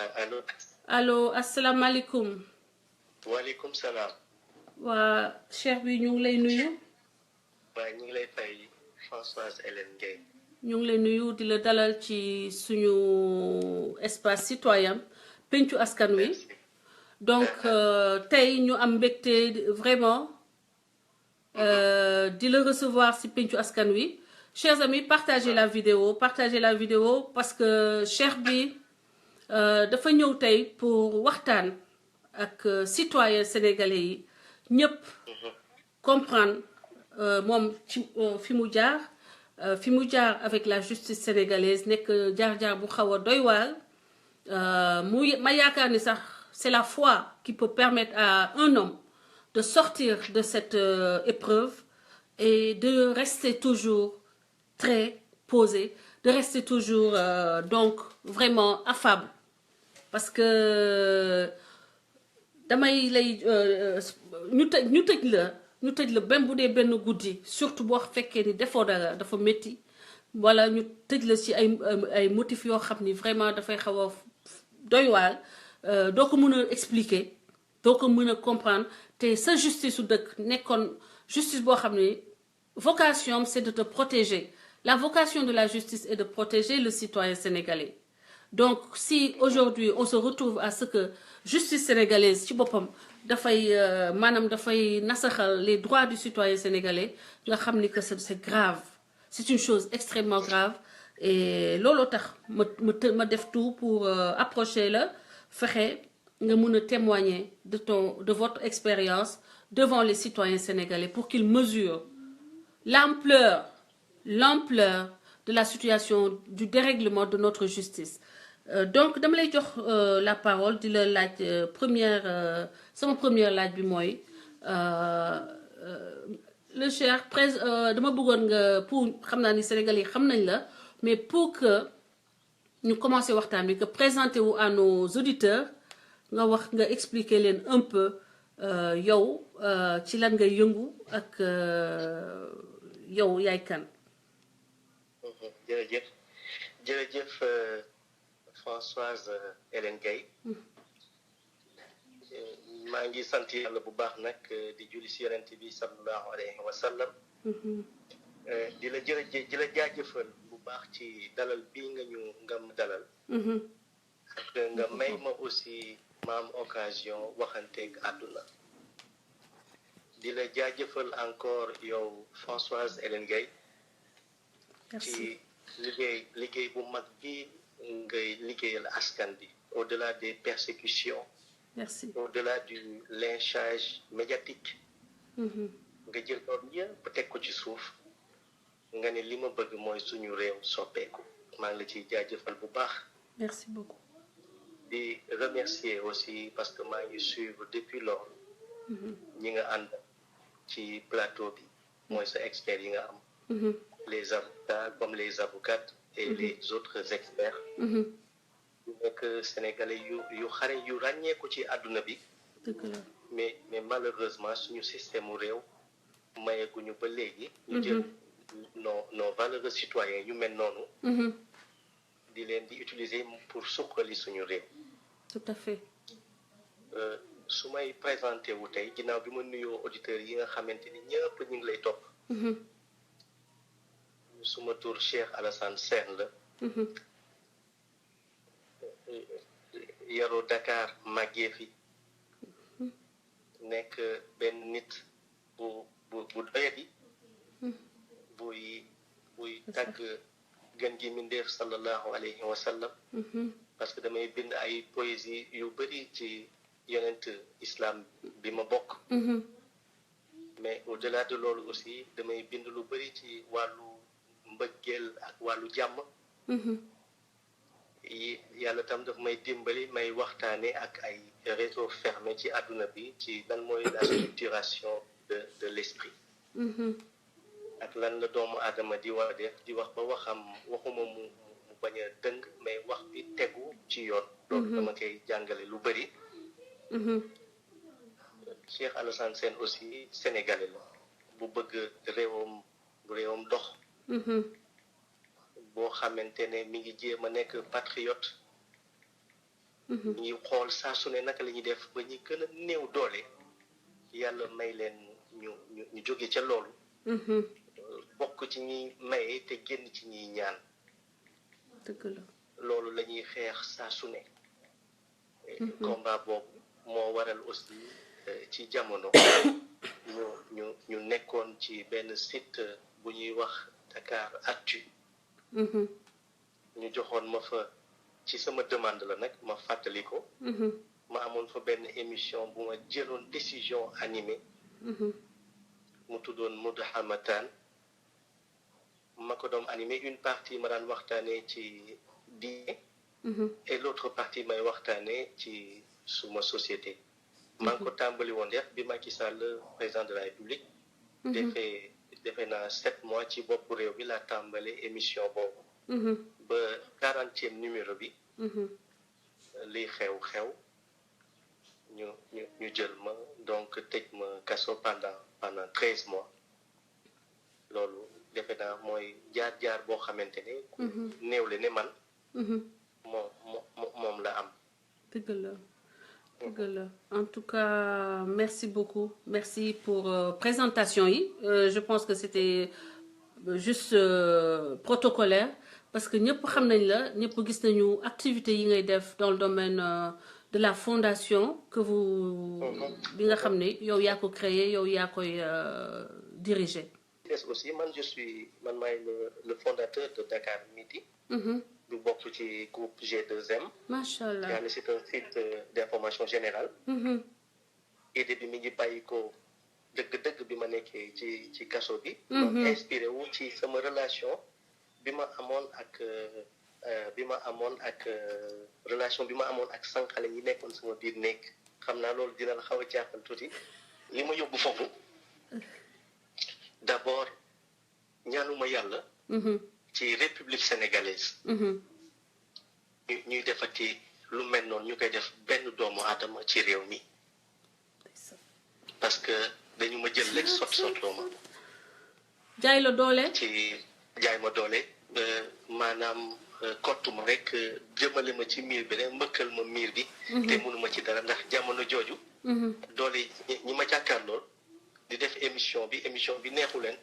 allo. allo asalaamaaleykum. waaleykum salaam. waa cheikh bi ñu ngi lay nuyu. waaye ñu ngi lay fay Françoise Hélène Gueye. ñu ngi lay nuyu di la dalal ci suñu espace citoyen pencu askan wi. Merci. donc tey ñu am mbégte vraiment di la recevoir ci pencu askan wi. chers amis, partagez la vidéo parce que cheikh bi dafa ñëw tey pour waxtaan ak citoyen sénégalais yi ñëpp comprendre moom ci fi mu jaar avec la justice sénégalaise nekk jaar-jaar bu xaw a doy waar ma yaakaar ni sax c'est la foi qui peut permettre à un homme de sortir de cette épreuve et de rester toujours très posé, de rester toujours donc vraiment affable parce que damay lay ñu tëj la benn bu dee benn guddi surtout boo fekkee ni defoo dara dafa métti wala ñu tëj la ci ay motifs yoo xam ni vraiment dafay xaw a doy waar doo ko mën a expliquer doo ko mën a comprendre te sa justice su dëkk nekkoon justice boo xam ni vocation c'est de te protéger. La vocation de la justice est de protéger le citoyen sénégalais. Donc, si aujourd'hui on se retrouve à ce que justice sénégalaise ci boppam dafay maanaam dafay nasaxal les droits du citoyen sénégalais nga xam ni que c'est grave. C'est une chose extrêmement grave et looloo tax ma def tout pour approcher la fexe nga mun a témoigner de votre expérience devant les citoyens sénégalais pour qu'ils mesurent l'ampleur de la situation du dérèglement de notre justice. Donc dama lay jox la parole di la laaj sama première laaj bi mooy le cher dama bëggoon nga pour xam naa ni Sénégalais yi xam nañ la mais pour que ñu commencer waxtaan bi que présenter wu à nos auditeurs nga expliquer leen un peu yow ci lan ngay yëngu ak yow yaay kan. jërëjëf Françoise Hélène Gueye maa ngi sant yàlla bu baax nag di julli si yonent bi sallallahu alayhi wa sallam di la jaajëfal bu baax ci dalal bii nga ma dalal ak nga may ma aussi ma am occasion waxanteeg àdduna di la jaajëfal encore yow Françoise Hélène Gueye ci liggéey bu mag bi ngay liggéeyal askan bi au-delà des persécutions. Merci. Au-delà du lynchage médiatique nga jël loolu yëpp teg ko ci suuf nga ne li ma bëgg mooy suñu réew soppeeku maa ngi la ciy jaajëfal bu baax. Merci beaucoup. di remercier aussi parce que maa ngi suivre depuis lors ñi nga ànd ci plateau bi mooy sa experts yi nga am. Les avocats comme les avocates et les autres experts yu nekk sénégalais yu xare yu ràññeeku ci àdduna bi mais malheureusement suñu système u réew mayeguñu ba léegi ñu jël nos valeureux citoyens yu mel noonu di leen di utiliser pour suqali suñu réew. Tout à fait. su may présenté wu tey ginnaaw bi ma nuyoo auditeurs yi nga xamante ni ñëpp ñu ngi lay topp suma tur Cheikh Alassane Sène la yaroo Dakar màggee fi nekk benn nit bu doyadi buy tàgg gën gi mindeef sallallahu alayhi wa sallam parce que damay bind ay poésie yu bëri ci yonent islam bi ma bokk mais au-delà de loolu aussi damay bind lu bëri ci wàllu mbëggeel ak wàllu jàmm yàlla tam daf may dimbali may waxtaane ak ay réseau fermé ci àdduna bi ci lan mooy la structuration de l'esprit ak lan la doomu aadama di war a def di wax ba waxuma mu bañ a dëng mais wax bi tegu ci yoon loolu dama koy jàngale lu bëri Cheikh Alassane Sène aussi sénégalais la bu bëgg réewam dox boo xamante ne mi ngi jéem a nekk patriote ñuy xool saa su ne naka la ñuy def ba ñi gën a néew doole yàlla may leen ñu jóge ca loolu bokk ci ñi maye te génn ci ñiy ñaan dëgg la loolu la ñuy xeex saa su ne combat boobu moo waral aussi ci jamono ñu nekkoon ci benn site bu ñuy wax Dakar Actu ñu joxoon ma fa ci sama demande la nag ma fàttali ko ma amoon fa benn émission bu ma jëloon décision animée mu tuddoon Mudahamatan ma ko doon animé une partie ma daan waxtaanee ci diine et l'autre partie may waxtaanee ci suma société maa ngi ko tàmbali woon def bi Macky Sall président de la République defe naa 7 mois ci bopp réew bi laa tàmbali émission boobu ba 40e numéro bi liy xew ñu jël ma donc tëj ma kaso pendant 13 mois loolu defe naa mooy jaar boo xamante ne néew le ne man moom la am dëgg la en tout cas merci beaucoup merci pour présentation yi je pense que c'était juste protocolaire parce que ñëpp xam nañ la ñëpp gis nañu activité yi ngay def dans le domaine de la fondation que vous bi nga xam ne yow yaa ko créé yow yaa koy diriger. aussi man maay le fondateur de Dakar Midi. du bokk ci groupe G2M. macha allah yaa ne c'est un site d'information générale. idée bi mi ngi bàyyi ko dëgg-dëgg bi ma nekkee ci kaso bi. ma inspiré wu ci sama relation bi ma amoon ak sànqale yi nekkoon sama biir nekk xam naa loolu dina la xaw a jaaxal tuuti li ma yóbbu foofu d'abord ñaanuma yàlla. ci république sénégalaise. ñuy defati lu mel noonu ñu koy def benn doomu aadama ci réew mi parce que dañu ma jël rek sotloo ma. jaay la doole. ci jaay ma doole maanaam kottu ma rek jëmale ma ci miir bi rek mbëkkal ma miir bi. te mënuma ci dara ndax jamono jooju. doole ñi ma jàkkaar lool di def émission bi neexu leen.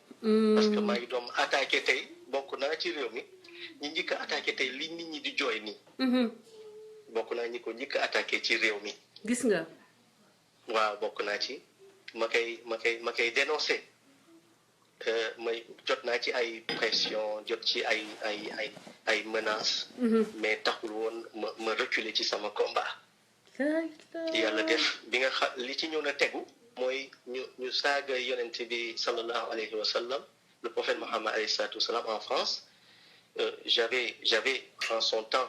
parce que maa ngi doon attaqué tey bokk naa ci réew mi ñi njëkk a attaqué tey li nit ñi di jooy nii. bokk naa ñi ko njëkk a attaqué ci réew mi. gis nga. waaw bokk naa ci ma koy dénoncé jot naa ci ay pression jot ci ay menaces. mais taxul woon ma reculer ci sama combat. yàlla def bi nga xam li ci ñëw na tegu. mooy ñu saaga yonent bi sallallahu alayhi wa sallam le prophète Mohammed alayhi salatu wasalam en France j'avais en son temps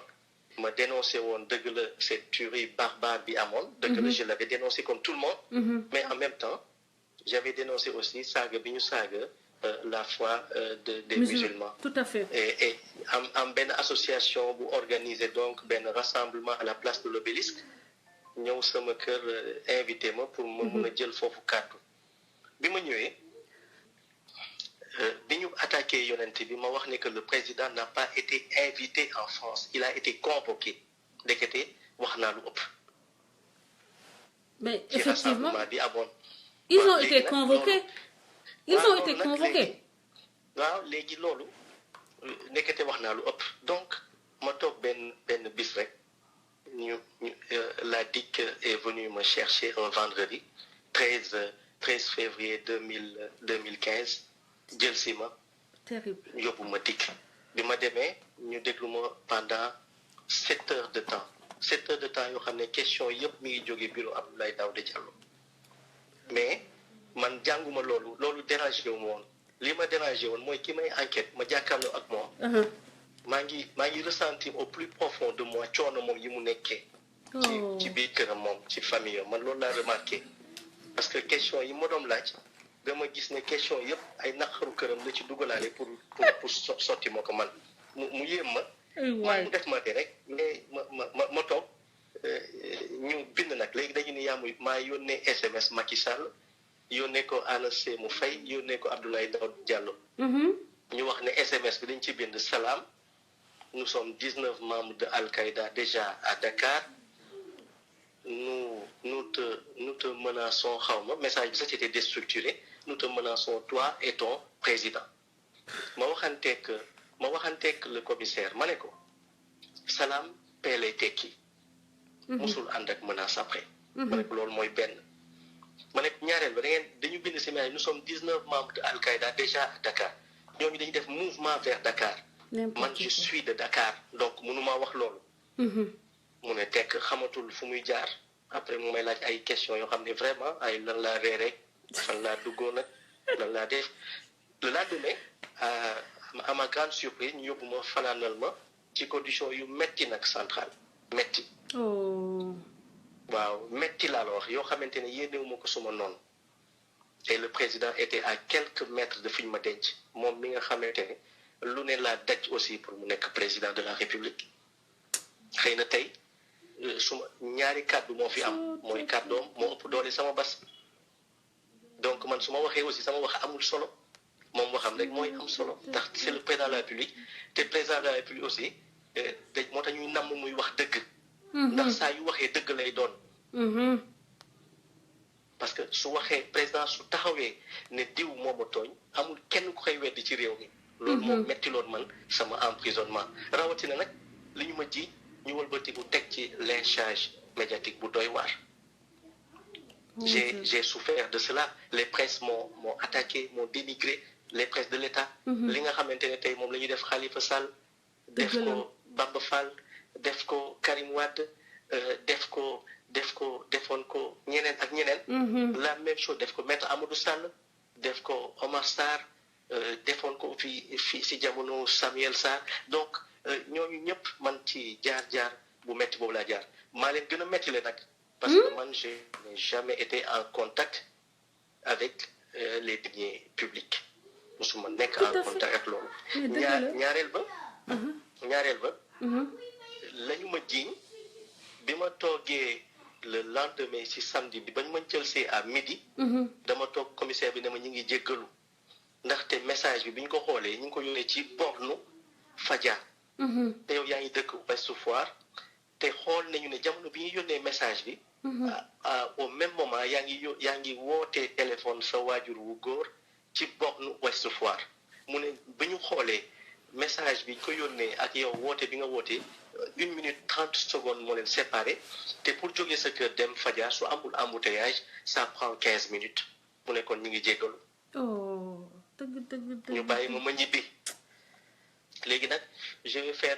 ma dénoncé woon dëgg la cette tuerie barbare bi amoon dëgg la je l'avais dénoncé comme tout le monde mais en même temps j'avais dénoncé aussi saaga bi ñu saaga la foi des musulmans tout à fait et am benn association bu organisé donc benn rassemblement à la place de l'obélisque ñëw sama kër invité ma pour ma mun a jël foofu kàddu bi ma ñëwee bi ñu attaqué yonent bi ma wax ne que le président n'a pas été invité en France il a été convoqué ndekete wax naa lu ëpp. mais effectivement bi amoon. ils ont été convoqués. waaw léegi loolu ndekete wax naa lu ëpp donc ma toog benn bis rek. La DIC est venue me chercher un vendredi 13 février 2015 jël si ma yóbbu ma DIC bi ma demee ñu déglu ma pendant 7 heures de temps yoo xam ne question yëpp mi ngi jóge bureau Abdoulaye Daouda Diallo mais man jànguma loolu dérangé wu ma woon li ma dérangé woon mooy ki may enquête ma jàkkaarloo ak moom maa ngi ressentir au plus profond de moi coono moom yi mu nekkee. ci biir këram moom ci famille man loolu laa remarqué. parce que question yi ma doon laaj dama gis ne question yëpp ay naqaru këram la ci dugalaale pour sotti ma ko man mu yéem ma. man mu def ma de rek mais ma toog ñu bind nag léegi dañu ne maa yónnee SMS Macky Sall yónnee ko ANACIM mu fay yónnee ko Abdoulaye Daouda Diallo. ñu wax ne SMS bi dañ ci bind salaam. Nous sommes 19 membres de Al-Qaïda déjà à Dakar. nous te menaçons xawma message bi sax c'était déstructuré nous te menaçons toi et ton président ma waxanteeg le commissaire ma ne ko salaam paix lay tekki musul ànd ak menace après ma ne ko loolu mooy benn ma ne ko ñaareel ba dañu bind si mail nous sommes 19 membres de Al-Qaïda déjà à Dakar ñooñu dañu def mouvement vers Dakar man je suis de Dakar donc mënuma wax loolu mu ne tekk xamatul fu muy jaar après mu may laaj ay questions yoo xam ne vraiment ay lan laa reere fan laa duggoon nag lan laa def le lendemain à ma grande surprise ñu yóbbu ma fanaanal ma ci condition yu metti nag centrale metti waaw metti laa la wax yoo xamante ne yéenewu ma ko suma noonu et le président était à quelques mètres de fi ñu ma denc moom mi nga xamante ne lu ne laa daj aussi pour mu nekk président de la République xëy na tey suma ñaari kàddu moo fi am mooy kàddoom moo ëpp doole sama bas donc man su ma waxee aussi sama wax amul solo moom waxam rek mooy am solo ndax c'est le président de la République te président de la République aussi dañ moo tax ñuy namm muy wax dëgg ndax saa yu waxee dëgg lay doon parce que su waxee président su taxawee ne diw moom a tooñ amul kenn ku koy weddi ci réew mi loolu moom metti loon man sama emprisonnement rawatina nag li ñu ma ji ñu wëlbatiku teg ci lynchage médiatique bu doy waar j'ai souffert de cela les presses m'ont attaqué m'ont dénigré les presses de l'État li nga xamante ne tey moom la ñuy def Khalifa Sall def ko Bamba Fall def ko Karim Wade defoon ko ñeneen ak ñeneen la même chose def ko Maître Amadou Sall def ko Omar Sarr defoon ko fii si jamono Samuel Sarr donc ñooñu ñëpp man ci jaar-jaar bu metti boobu laa jaar maa leen gën a metti le nag parce que man je n'ai jamais été en contact avec les deniers publics musuma nekk en contact ak loolu ñaareel ba la ñu ma jiiñ bi ma toogee le lendemain si samedi bi bañ ma jël see à midi dama toog commissaire bi ne ma ñu ngi jéggalu ndaxte message bi ñu ko xoolee ñu ngi ko yónnee ci bornu Fadia te yow yaa ngi dëkk Ouest Foire te xool nañu ne jamono bi ñuy yónnee message bi au même moment yaa ngi wootee téléphone sa waajur wu góor ci bornu Ouest Foire mu ne bi ñu xoolee message bi ñu ko yónnee ak yow woote bi nga wootee 1 minute 30 secondes moo leen séparé te pour jógee sa kër dem Fadia su amul embouteillage ça prend 15 minutes mu ne kon ñu ngi jéggalu ñu bàyyi ma ñibbi léegi nag je vais faire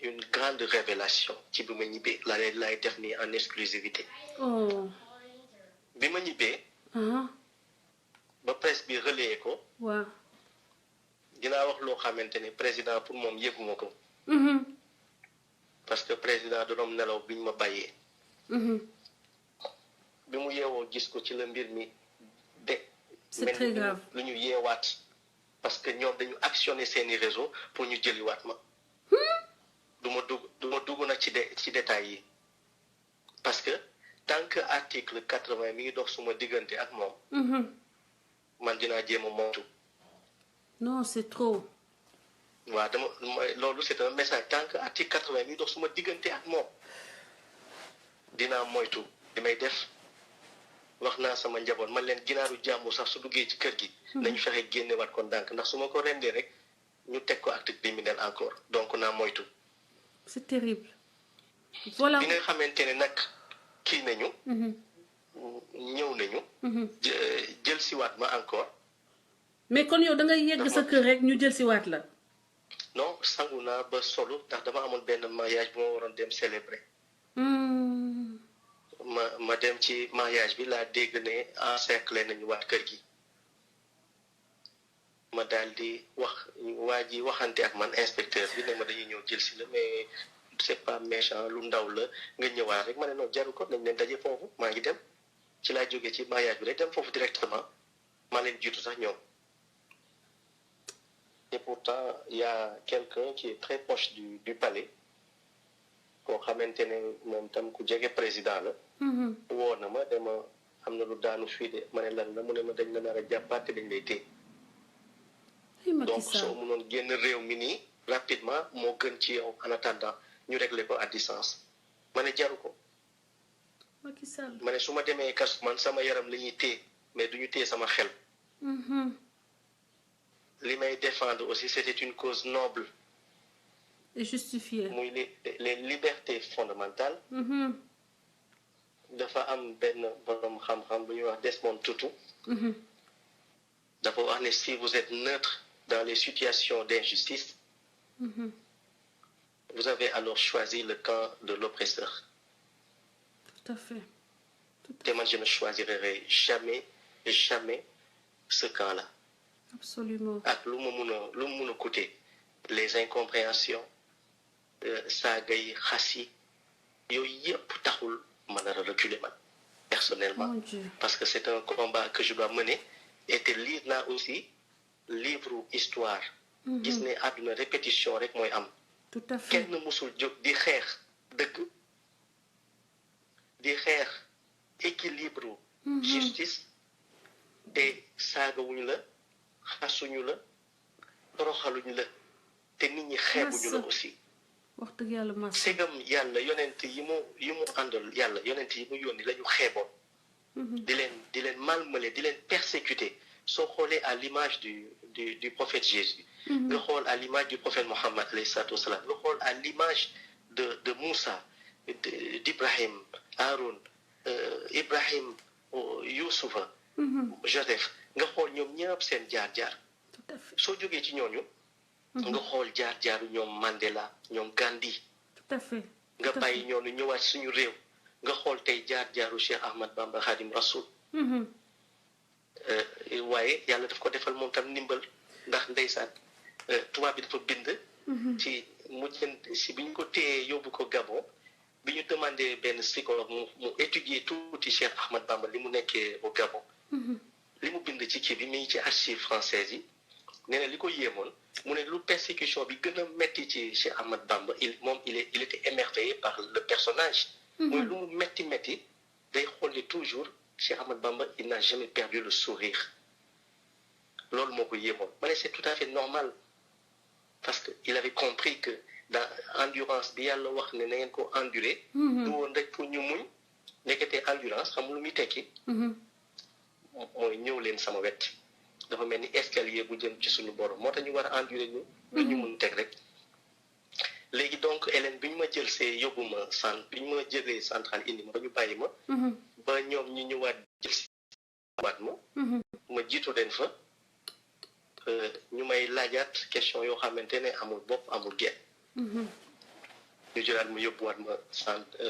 une grande révélation ci bi ma ñibbee laay def nii en exclusivité bi ma ñibbee ba presse bi relayé ko dinaa wax loo xamante ne président pour moom yëguma ko parce que président danoom nelaw biñ ma bàyyee bi mu yeewoo gis ko ci la mbir mi c'est très grave lu ñu yeewaat parce que ñoom dañu actionner seeni réseau pour ñu jëliwaat ma du ma dugg nag ci détails yi parce que tant que article 80 mi ngi dox suma diggante ak moom man dinaa jéem a moytu non c'est trop waaw loolu c'est un message tant que article 80 mi ngi dox suma diggante ak moom dinaa moytu li may def wax naa sama njaboot man leen ginaaru jàmmu sax su duggee ci kër gi nañu fexe génnewaat ko ndànk ndax su ma ko rendee rek ñu teg ko acte criminel encore donc naa moytu c'est terrible voilà bi nga xamante ne nag kii nañu ñëw nañu jël siwaat ma encore mais kon yow da ngay yegg sa kër rek ñu jël siwaat la non sangu naa ba solo ndax dama amoon benn mariage bu ma waroon dem célébrer ma dem ci mariage bi laa dégg ne encerclé nañu waat kër gi ma daal di wax waa ji waxante ak man inspecteur bi ne ma dañuy ñëw jël si la mais c'est pas méchant lu ndaw la nga ñëwaat rek ma ne non jaru ko nañ leen daje foofu maa ngi dem ci laa jógee ci mariage bi rek dem foofu directement maa leen jiitu sax ñoom et pourtant il y a quelqu'un qui est très proche du palais koo xamante ne moom tam ku jege président la woo na ma dama am na lu daanu fii de ma ne lan la mu ne ma dañ la nar a jàppaat te dañ lay téye donc soo mënoon génn réew mi nii rapidement moo gën ci yow en attendant ñu régler ko à distance ma ne jaru ko Macky Sall. ma ne su ma demee kaso man sama yaram la ñuy téye mais duñu téye sama xel. li may défendre aussi c'était une cause noble. Et justifiée. muy les libertés fondamentales. dafa am benn borom xam-xam bu ñuy wax Desmond Tutu. dafa wax ne si vous êtes neutre dans les situations d'injustice, vous avez alors choisi le camp de l'oppresseur. Tout à fait. Et moi, je ne choisirai jamais ce camp-là. Absolument. Ak lu mu mun a coûter les incompréhensions saaga yi xas yi yooyu yëpp taxul ma nar a reculer man personnellement. Mon Dieu. Parce que c'est un combat que je dois mener et te lire naa aussi livre histoire. gis ne àdduna répétition rek mooy am. Tout à fait. kenn musul jóg di xeex dëgg di xeex équilibre justice te saagawuñu la xasuñu la toroxaluñu la te nit ñi xeebuñu la aussi. wax dëgg yàlla mas. segam yàlla yonent yi mu àndal yàlla yonent yi mu yónni la ñu xeeboon. di leen malmener di leen persécuter soo xoolee à l'image du prophète Jésus. nga xool à l'image du prophète Mohammed alayhi salaatu wasalaam nga xool à l'image de Moussa d'Ibrahim Aaron Ibrahim Youssoufa Joseph nga xool ñoom ñëpp seen jaar-jaar. Tout à fait. soo jógee ci ñooñu. nga xool jaar-jaaru ñoom Mandela ñoom Gandhi. Tout à fait. nga bàyyi ñoonu ñëwaat suñu réew nga xool tey jaar-jaaru Cheikh Ahmad Bamba Khadim Rasoul. waaye yàlla daf ko defal moom tam ndimbal ndax ndeysaan tubaab bi dafa bind. ci si bi ñu ko téyee yóbbu ko Gabon bi ñu demandé benn psychologue mu étudier tuuti Cheikh Ahmad Bamba li mu nekkee au Gabon. li mu bind ci kii bi mi ngi ci archives françaises yi nee na li ko yéemoon mu ne lu persécution bi gën a metti ci Cheikh Ahmad Bamba il était émerveillé par le personnage. mooy lu mu metti day xool toujours Cheikh Ahmad Bamba il n'a jamais perdu le sourire. loolu moo ko yéemoon ma ne c'est tout à fait normal parce que il avait compris que dans endurance bi yàlla wax ne na ngeen ko endurer. du woon rek pour ñu muñ nekkatee endurance xam lu muy tekki. mooy ñëw leen sama wet dafa mel ni escalier bu jëm ci suñu borom moo tax ñu war a endurer ñu. lu ñu mun teg rek. léegi donc Hélène bi ñu ma jël see yóbbu ma bi ñu ma jëlee centrale indi ma ba ñu bàyyi ma. ba ñoom ñu ñëwaat jël si waat ma. ma jiitu leen fa. ñu may laajaat question yoo xamante ne amul bopp amul genn. ñu jëlaat ma yóbbuwaat ma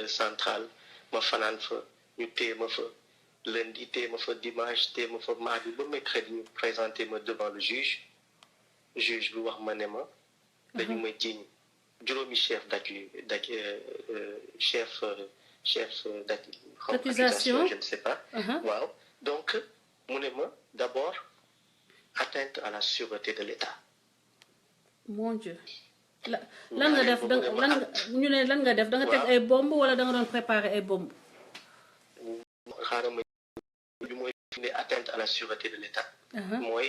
centrale ma fanaan fa ñu téye ma fa lundi téye ma fa dimanche téye ma fa mardi ba mercredi ñu présenté ma devant le juge bi wax ma ne ma dañu ma jiiñ juróomi chef d'accusation je ne sais pas. waaw donc mu ne ma d'abord atteinte à la sûreté de l'État. Mon Dieu. lan nga def ñu ne lan nga def da nga teg ay bombe wala da nga doon préparer ay bombe. xaaral ma bi mooy ne atteinte à la sûreté de l'État. mooy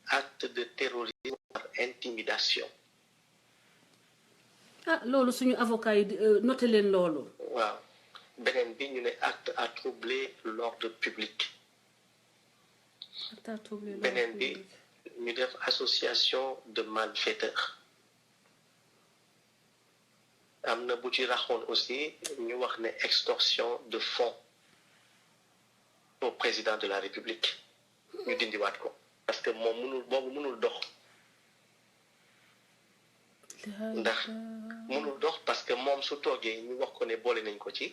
acte de terrorisme par intimidation. loolu suñu avocat yi noté leen loolu. waaw beneen bi ñu ne acte à troubler l'ordre public. beneen bi ñu def association de malfaiteurs. am na bu ci raxoon aussi ñu wax ne extorsion de fonds au président de la République ñu dindiwaat ko parce que moom mënul dox ndax mënul dox parce que moom su toogee ñu wax ko ne boole nañ ko ci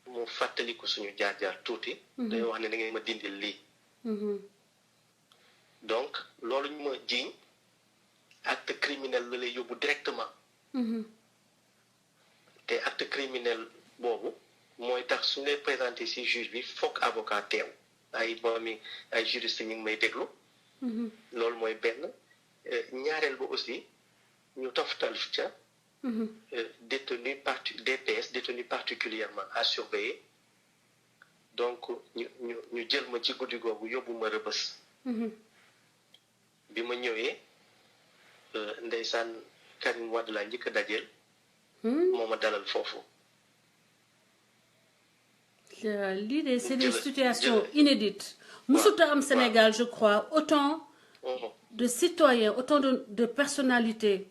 mu fàttali ko suñu jaar-jaar tuuti day wax ne da ngeen ma dindil lii donc loolu ñu ma jiiñ acte criminel la lay yóbbu directement te acte criminel boobu mooy tax su lay présenté ci juge bi foog avocat teew ay juriste ñu ngi may déglu loolu mooy benn ñaareel ba aussi ñu toftal ca DPS détenu particulièrement à surveiller donc ñu jël ma ci guddi googu yóbbu ma Rebeuss bi ma ñëwee ndeysaan Karim Wade laa njëkk a dajeel moo ma dalal foofu L'idée, c'est des situations inédites. Musuta am Sénégal, je crois, autant de citoyens, autant de personnalités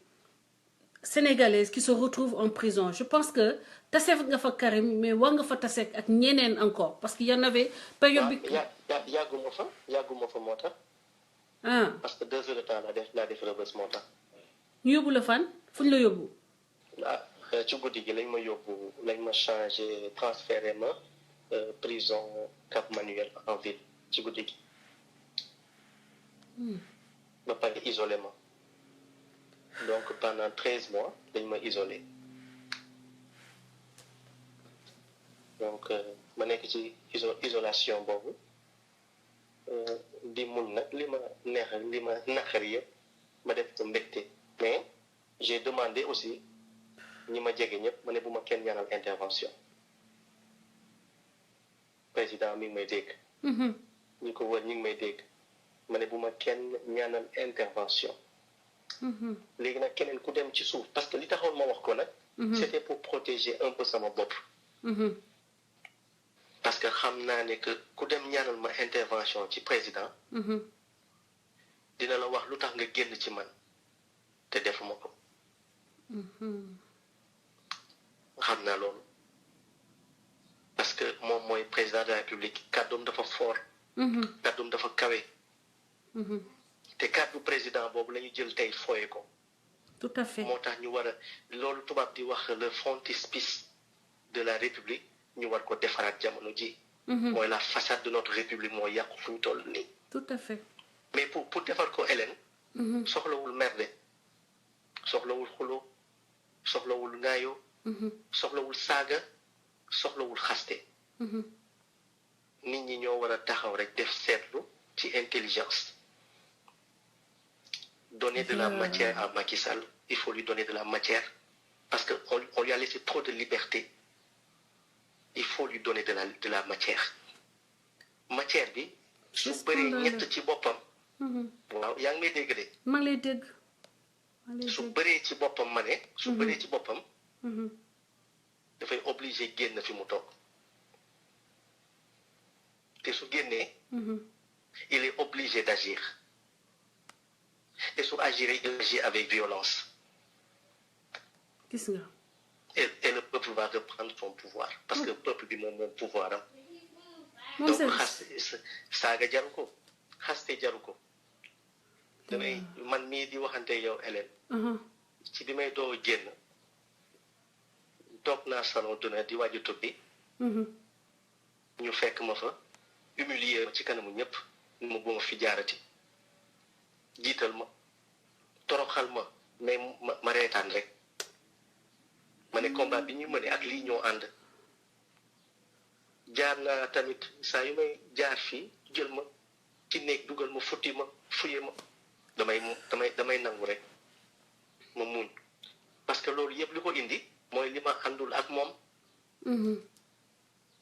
sénégalaises qui se retrouvent en prison. Je pense que tasef nga fa Karim, mais war nga fa tasek ak ñeneen encore, parce qu'il y en avait période bi. yàgguma fa moo tax. parce que 2 heures de temps laa def Rebeuss moo tax. ñu yóbbu la fan fu ñu la yóbbu. ci guddi gi lañ ma changé transféré ma prison Cap Manuel en ville ci guddi gi. ba pare isolé ma. Donc pendant 13 mois, dañ ma isolé. Donc ma nekk ci isolation boobu di muñ nag li ma neex li ma naqar yëpp ma def ko mbégte. Mais j'ai demandé aussi ñi ma jege ñëpp ma ne bu ma kenn ñaanal intervention. Président mi ngi may dégg. ñi ko wër ñi ngi may dégg ma ne bu ma kenn ñaanal intervention. léegi nag keneen ku dem ci suuf parce que li taxoon ma wax ko nag. c'était pour protéger un peu sama bopp. parce que xam naa ne que ku dem ñaanal ma intervention ci président. dina la wax lu tax nga génn ci man te defuma ko. xam naa loolu parce que moom mooy président de la République kàddoom dafa fort. kàddoom dafa kawe. te kàddu président boobu la ñu jël tey fooye ko. tout à fait moo tax ñu war a loolu tubaab di wax le frontispice de la République ñu war ko defaraat jamono ji. mooy la façade de notre République moo yàqu fu ñu toll nii. tout à fait. mais pour defar ko Hélène. soxlawul merde soxlawul xulo soxlawul ngaayo. soxlawul saaga soxlawul xaste. nit ñi ñoo war a taxaw rek def seetlu ci intelligence. Donner de la matière à Macky Sall, il faut lui donner de la matière parce qu'on lui a laissé trop de liberté. Il faut lui donner de la matière. Matière bi su bëree ñett ci boppam. waaw yaa ngi may dégg de. maa ngi lay dégg. su bëree ci boppam ma ne. su bëree ci boppam. dafay obligé génn fi mu toog. te su génnee. il est obligé d'agir. Et sur agir, il agit avec violence. Qu'est-ce que et le peuple va reprendre son pouvoir. Parce que le peuple dit mon pouvoir. Mon donc saaga jaru ko xaste jaru ko. damay man mii di waxante yow Hélène. ci bi may doo génn toog naa salon d'honneur di waaju tubbi. ñu fekk ma fa humilier ci kanamu ñëpp mu bu ma fi jaarati. jiital ma toroxal ma mais ma reetaan rek ma ne combat bi ñu mëne ak lii ñoo ànd jaar naa tamit saa yu may jaar fii jël ma ci néeg dugal ma futti ma fuye ma damay nangu rek ma muñ parce que loolu yëpp li ko indi mooy li ma àndul ak moom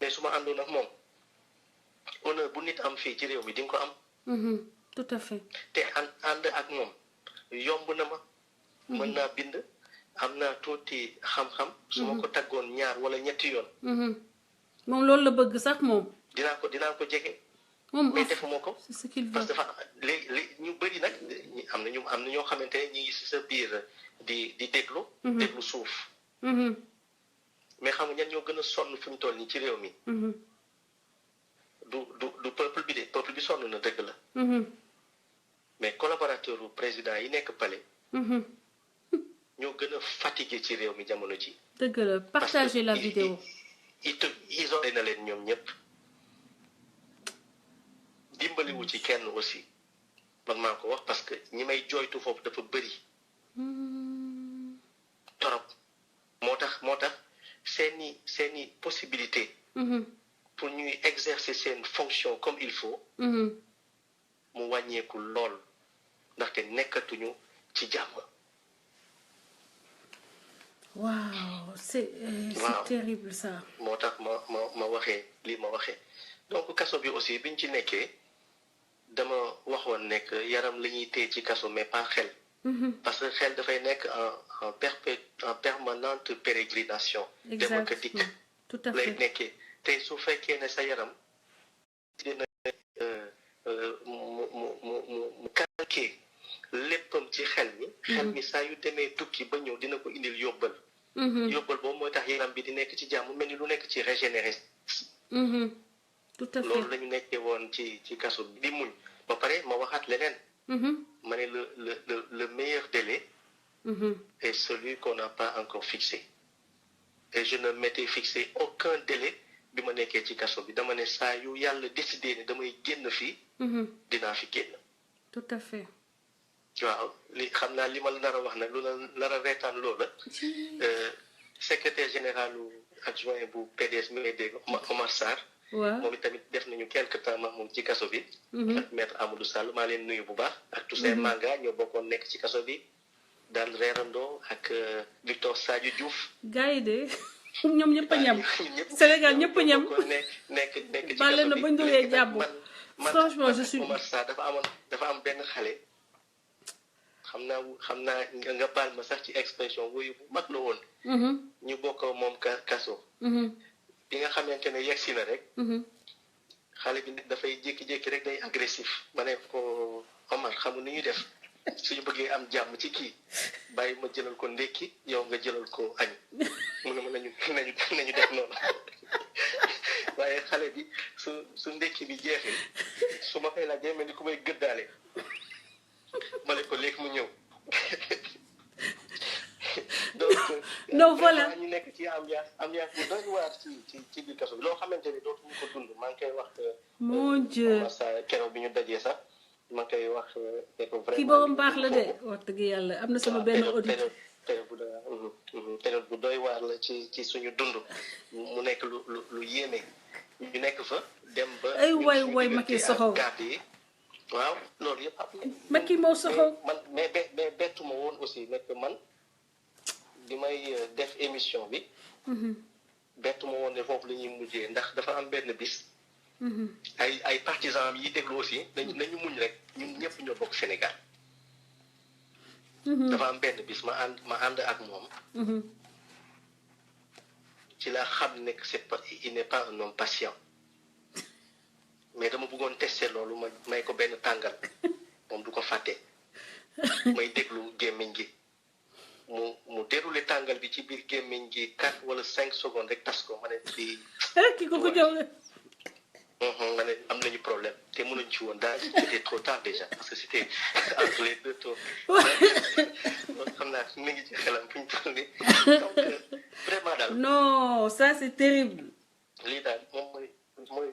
mais su ma àndul ak moom honneur bu nit am fii ci réew mi di nga ko am. tout à fait. te ànd ak moom yomb na ma. mën naa bind am naa tuuti xam-xam. su ma ko taggoon ñaar wala ñetti yoon. moom loolu la bëgg sax moom. dinaa ko jege. moom mais defuma ko. c'est ce qu'il veut. parce que dafa léegi ñu bëri nag am na ñoo xamante ne ñu ngi si sa biir di déglu. déglu suuf. mais xam nga ñan ñoo gën a sonn fu ñu toll nii ci réew mi. du peuple bi de peuple bi sonn na dëgg la. mais collaborateur u président yi nekk palais. ñoo gën a fatigué ci réew mi jamono ji. dëgg la partagez la vidéo. isolé na leen ñoom ñëpp. dimbaliwu ci kenn aussi man maa ko wax parce que ñi may jooytu foofu dafa bëri. torop moo tax seeni possibilité. pour ñuy exercer seen fonction comme il faut. mu wàññeeku lool ndaxte nekkatuñu ci jàmm. waaw c'est terrible ça. moo tax ma waxee lii ma waxee donc kaso bi aussi biñ ci nekkee dama waxoon nekk yaram la ñuy téye ci kaso mais pas xel. parce que xel dafay nekk en permanente pérégrination. exactement démocratique tout à lay fait nekkee tey su fekkee ne sa yaram dina mu calqué léppam ci xel mi saa yu demee tukki ba ñëw dina ko indil yóbbal yóbbal boobu mooy tax yaram bi di nekk ci jàmm mel ni lu nekk ci régénéré tout à fait loolu la ñu nekkee woon ci kaso bi di muñ ba pare ma waxaat leneen ma ne le meilleur délai est celui qu'on n'a pas encore fixé et je ne m'étais fixé aucun délai bi ma nekkee ci kaso bi dama ne saa yu yàlla décidé ne damay génn fii dinaa fi génn tout à fait waaw li xam naa li ma la nar a wax nag lu la nar a reetaan loola secrétaire général adjoint bu PDS mi lay dégg Omar Sarr moom itamit def nañu quelque temps ma moom ci kaso bi ak maître Amadou Sall maa leen nuyu bu baax ak Toussaint Manga ñoo bokkoon nekk ci kaso bi daan reerandoo ak Victor Sadio Diouf gars yi de ñoom ñëpp a ñam Sénégal ñëpp a ñam nekk ci bale na bañ duggee jàpp franchement je suis Omar Sarr dafa am benn xale xam naa nga baal ma sax ci expression wuyu bu mag la woon ñu bokk moom kaso bi nga xamante ne yegsi na rek xale bi dafay jékki-jékki rek day agressif ma ne ko Omar xamu ni ñuy def suñu bëggee am jàmm ci kii bàyyi ma jëlal ko ndékki yow nga jëlal ko añ mu ne ma nañu def noonu waaye xale bi su ndékki bi jeexee su ma koy laajee mel ni ku may gëddaale ma ne ko léegi mu ñëw donc non voilà ñu nekk ci ambiance bu doy waar ci biir kaso bi loo xamante ni dootuñu ko dund maa ngi koy wax mon Dieu keroog bi ñu dajee sax maa ngi koy wax ne ko vraiment kii boobu baax la de wax dëgg yàlla am na sama benn audit période bu doy waar la ci suñu dund mu nekk lu yéeme ñu nekk fa dem ba ay way Macky soxow waaw loolu yëpp am Macky moo soxow man mais bettu ma woon aussi nekk man di may def émission bi bettu ma woon ne foofu la ñuy mujjee ndax dafa am benn bis ay partisans yi déglu aussi nañu muñ rek ñun ñëpp ñoo bokk Sénégal dafa am benn bis ma ànd ak moom ci la xam ne que il n'est pas un homme patient mais dama bëggoon tester loolu ma may ko benn tàngal moom du ko fàtte may déglu gémmiñ gi mu déroulé tàngal bi ci biir gémmiñ gi 4 wala 5 secondes rek tas ko ma ne ki ko jox ma ne am nañu problème te mënuñ ci woon daal c'était trop tard déjà parce que c'était entre les deux tours loolu xam naa mi ngi ci xelam fi ñu toll nii donc vraiment daal non ça c'est terrible lii daal moom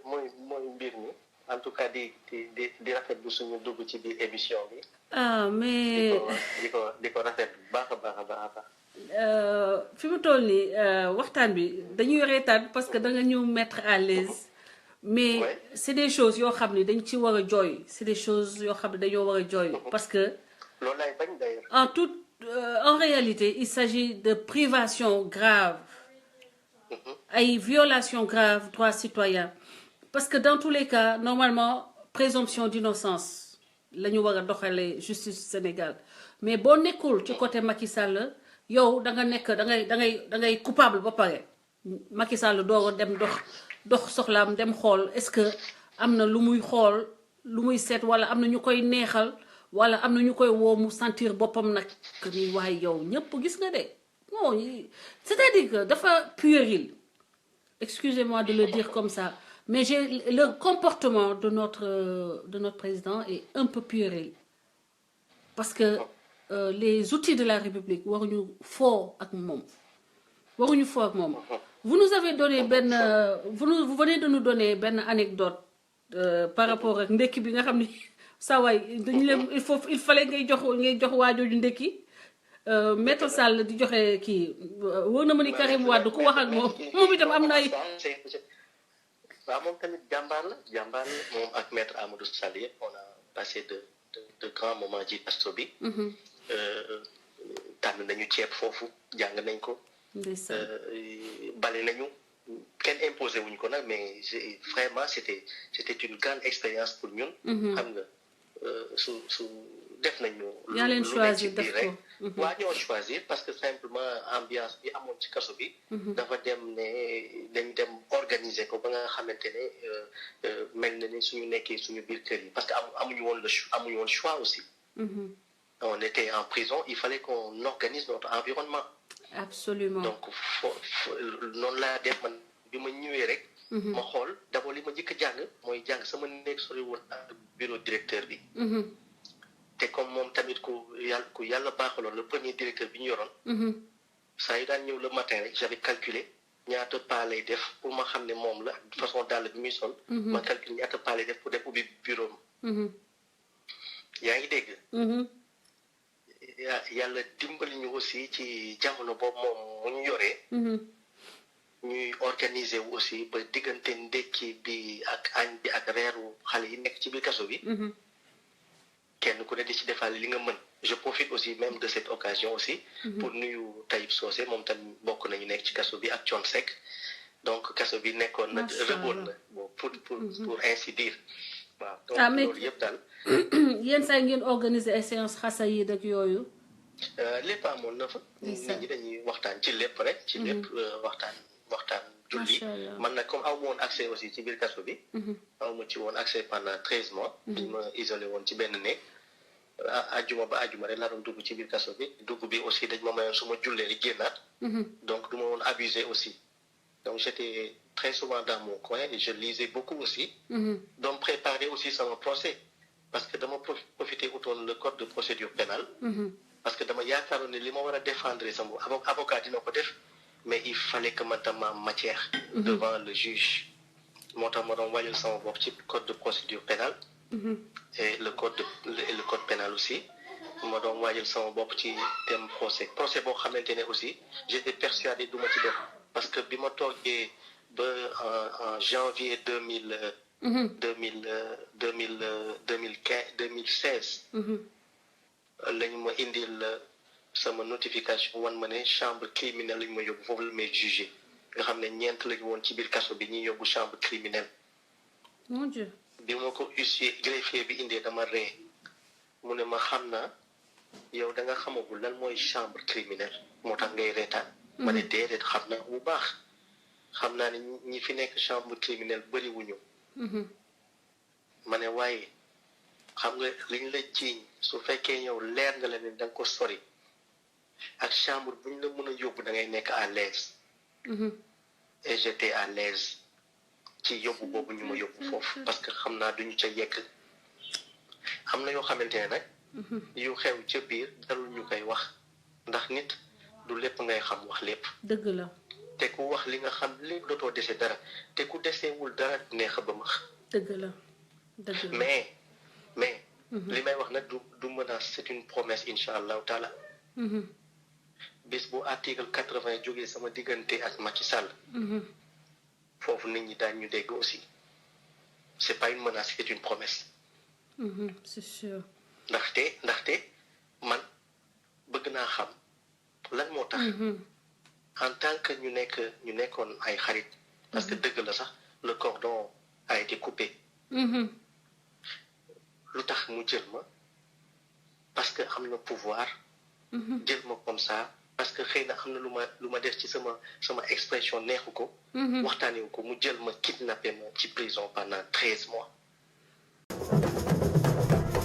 mooy mbir mi en tout cas di rafetlu suñu dugg ci biir émission bi mais di ko rafetlu baax a baax fi mu toll nii waxtaan bi dañuy reetaan parce que da nga ñu mettre à l'aise mais c'est des choses yoo xam ne dañ ci war a jooy c'est des choses yoo xam ne dañoo war a jooy parce que loolu lay bañ d'ailleurs en réalité il s'agit de privation grave ay violation grave droits citoyens parce que dans tous les cas normalement présomption d'innocence la ñu war a doxalee justice Sénégal mais boo nekkul ci côté Macky Sall yow da nga nekk da ngay coupable ba pare Macky Sall doo dem dox soxlaam dem xool est-ce que am na lu muy xool lu muy seet wala am na ñu koy neexal wala am na ñu koy woo mu sentir boppam nag que ni waaye yow ñëpp gis nga de non c'est-à-dire que dafa puéril excusez-moi de le dire comme ça mais le comportement de notre président est un peu puéril parce que les outils de la République waruñu foo ak moom vous nous avez donné vous venez de nous donner benn anecdote par rapport ak ndekki bi nga xam ni saa waay dañu leen il fallait ngay jox waajooju ndekki Maître Sall di joxe kii wóor na ma ni Karim Wade ku wax ak moom itam am na ay waaw moom tamit jàmbaar la moom ak Maître Amadou Sall yëpp on a passé de grands moments ci kaso bi tànn nañu ceeb foofu jàng nañ ko bale nañu kenn imposé wuñ ko nag mais vraiment c'était une grande expérience pour ñun xam nga su def nañu yaa leen choisir def ko waa ñoo choisir parce que simplement ambiance bi amoon ci kaso bi dafa dem ne dañ dem organiser organiser ko ba nga xamante ne mel na ni suñu nekkee suñu biir kër yi parce que amuñu woon choix aussi. On était en prison, il fallait qu'on organise notre environnement. Absolument. Donc noonu laa def man bi ma ñëwee rek. ma xool d'abord li ma njëkk a jàng mooy jàng sama nekk sori woon ak bureau directeur bi. te comme moom tamit ku yàlla baaxaloon le premier directeur bi ñu yoroon. saa yu daan ñëw le matin rek j'avais calculé ñaata pas lay def pour ma xam ne moom la façon dàll bi muy sol. ma calculé ñaata pas lay def pour dem ubbi bureau am. yaa ngi dégg. yàlla dimbali ñu aussi ci jamono boobu moom mu ñu yoree. ñuy organiser wu aussi ba diggante ndekki bi ak añ bi ak reeru xale yi nekk ci biir kaso bi. kenn ku ne di ci defaale li nga mën. je profite aussi même de cette occasion aussi. pour nuyu Taïb Socé moom tamit bokk nañu nekk ci kaso bi ak Thione Seck donc kaso bi nekkoon na rëboon na pour ainsi dire. waaw donc loolu yëpp daal. yéen say ngeen organiser ay séance xasayid ak yooyu. lépp amoon na fa. nit ñi dañuy waxtaan ci lépp rek. ci lépp waxtaan julli. man nag comme aw ma woon accès aussi ci biir kaso bi. aw ma ci woon accès pendant 13 mois. dañ ma isolé woon ci benn néeg. ajjuma ba ajjuma rek laa doon dugg ci biir kaso bi dugg bi aussi dañ ma mayoon su ma jullee li génnaat. donc du ma woon abusé aussi. donc j'étais très souvent dans mon coin et je lisais beaucoup aussi. donc préparer aussi sama procès. parce que dama profité utoon le code de procédure pénale. parce que dama yaakaaroon ne li ma war a défendre sama avocat dina ko def. mais il fallait que ma tam am matière. devant le juge. moo tax ma doon wàññil sama bopp ci code de procédure pénale. et le code pénal aussi. ma doon wàññil sama bopp ci thème procès boo xamante ne aussi j'étais persuadé du ma ci def. parce que bi ma toogee ba en janvier 2016. lañu ma indil sama notification wan ma ne chambre criminelle lañu ma yóbbu foofu la may jugé nga xam ne ñeent lañu woon ci biir kaso bi ñuy yóbbu chambre criminelle. mon Dieu. bi ma ko huissier greffier bi indee dama ree mu ne ma xam naa yow da nga xamagul lan mooy chambre criminelle moo tax ngay reetaan. ma ne déedéet xam naa bu baax xam naa ne ñi fi nekk chambre criminelle bëriwuñu. ma ne waaye xam nga liñ la jiiñ su fekkee yow leer nga la ne da nga ko sori ak chambre buñ la mën a yóbbu da ngay nekk à l'aise. et j'étais à l'aise ci yóbbu boobu ñu ma yóbbu foofu parce que xam naa duñu ca yegg am na yoo xamante ne nag. yu xew ca biir darul ñu koy wax ndax nit du lépp ngay xam wax lépp. dëgg la. te ku wax li nga xam lépp dootoo dese dara te ku desewul dara neex a ba max. dëgg la dëgg la mais. li may wax nag du menace c'est une promesse incha allahu taala. bis bu article 80 jógee sama diggante ak Macky Sall. foofu nit ñi daañ ñu dégg aussi c'est pas une menace c'est une promesse. c'est sûr. ndaxte man bëgg naa xam lan moo tax. en tant que ñu nekkoon ay xarit. parce que dëgg la sax le cordon a été coupé. lu tax mu jël ma parce que am na pouvoir. jël ma comme ça parce que xëy na am na lu ma def ci sama expression neexu ko. waxtaanewu ko mu jël ma kidnappé ma ci prison pendant 13 mois.